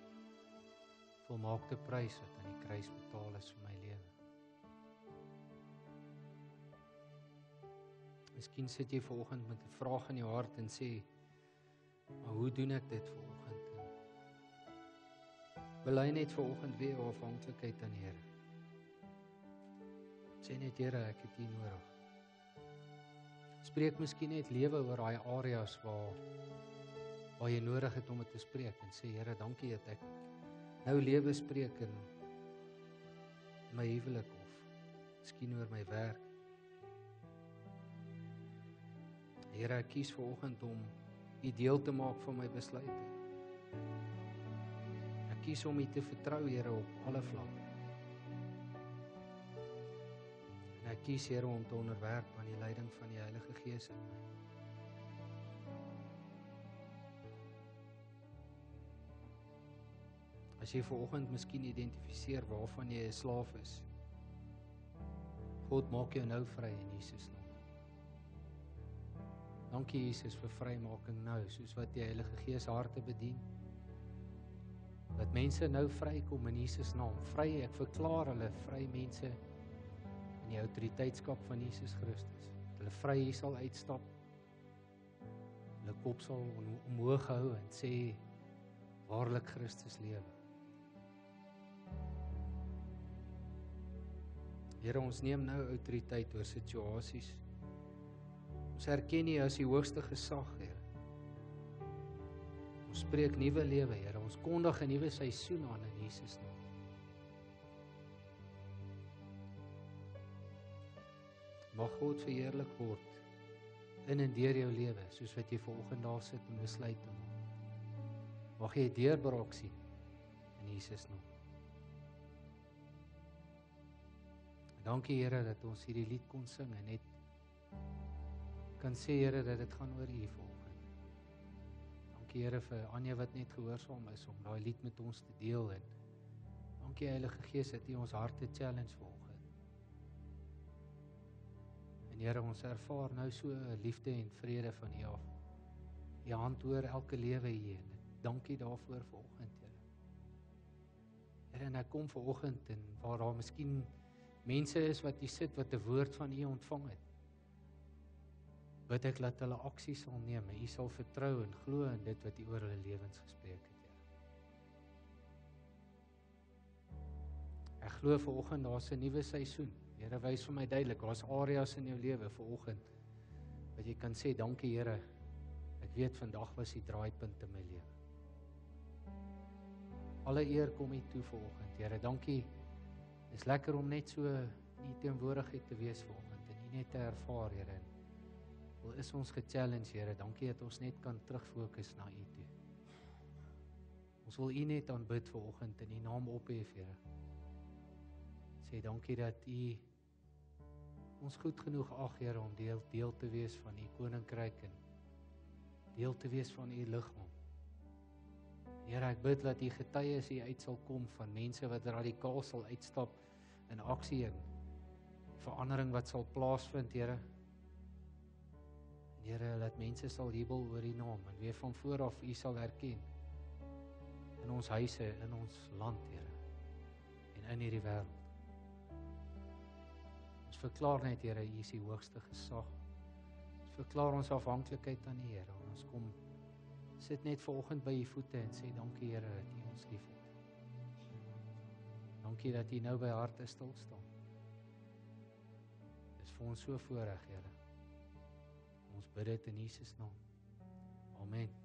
volmaakte prys wat aan die kruis betaal is vir my lewe. Miskien sit jy vanoggend met 'n vraag in jou hart en sê, maar hoe doen ek dit vanoggend? Bely net vanoggend weer jou afhanklikheid aan die Here. Sê net, Here, ek het U nodig. Spreek miskien net lewe oor daai areas waar jy nodig het om dit te spreek en sê, Here, dankie dat ek nou lewe spreek in my huwelik of miskien oor my werk. Here, ek kies vanoggend om U deel te maak van my besluite. Ek kies om U te vertrou, Here, op alle vlakke. En ek kies, Here, om te onderwerp aan die leiding van die Heilige Gees in my. As jy vanoggend miskien identifiseer waarvan jy 'n slaaf is, God maak jou nou vry in Jesus naam. Dankie Jesus vir vrymaking nou, soos wat die Heilige Gees harte bedien. Dat mense nou vrykom in Jesus naam. Vry, ek verklaar hulle vry mense in die autoriteitskap van Jesus Christus. Dat hulle vry hier sal uitstap. Hulle kop sal omhoog hou en sê, waarlik Christus lewe. Here, ons neem nou autoriteit oor situasies. Ons erken U as die hoogste gesag, Here. Ons spreek nuwe lewe, Here. Ons kondig 'n nuwe seisoen aan in Jesus naam. Mag God verheerlik word in en deur jou lewe, soos wat jy vanoggend daar sit en besluit te maak. Mag jy 'n deurbraak sien in Jesus naam. Dankie, Here, dat ons hierdie lied kon sing en net kan sê, Here, dat dit gaan oor U vanoggend. Dankie, Here, vir Anja wat net gehoorsaam is om daai lied met ons te deel en dankie, Heilige Gees, dat U ons harte challenge vanoggend. En Here, ons ervaar nou so 'n liefde en vrede van U af. U hand oor elke lewe hier en dankie daarvoor vanoggend, Here. Here, en ek kom vanoggend en waar daar miskien mense is wat hier sit wat 'n woord van U ontvang het. Bid ek laat hulle aksie sal neem en U sal vertrou en glo in dit wat U oor hulle lewens gespreek het, Here. Ek glo vanoggend daar's 'n nuwe seisoen. Here, wys vir my duidelik, daar's areas in jou lewe vanoggend wat jy kan sê, dankie Here, ek weet vandag was die draaipunt in my lewe. Alle eer kom U toe vanoggend, Here, dankie. Dis lekker om net so in U teenwoordigheid te wees vanoggend en U net te ervaar, Here. Wel is ons gechallenge, Here, dankie dat ons net kan terugfokus na U toe. Ons wil U net aanbid vanoggend in U naam ophef, Here. Sê dankie dat U ons goed genoeg ag, Here, om deel te wees van U koninkryk en deel te wees van U liggaam. Here, ek bid dat U getuies hier uit sal kom van mense wat radikaal sal uitstap in aksie en verandering wat sal plaasvind, Here. En Here, dat mense sal jubel oor U naam en weer van voor af U sal erken in ons huise, in ons land, Here, en in hierdie wêreld. Ons verklaar net, Here, U is die hoogste gesag. Ons verklaar ons afhanklikheid aan U, Here. Ons kom sit net vanoggend by U voete en sê dankie, Here, dat U ons liefhet. Dankie dat U nou by harte stil staan. Dis vir ons so voorreg, Here. Ons bid dit in Jesus naam. Amen.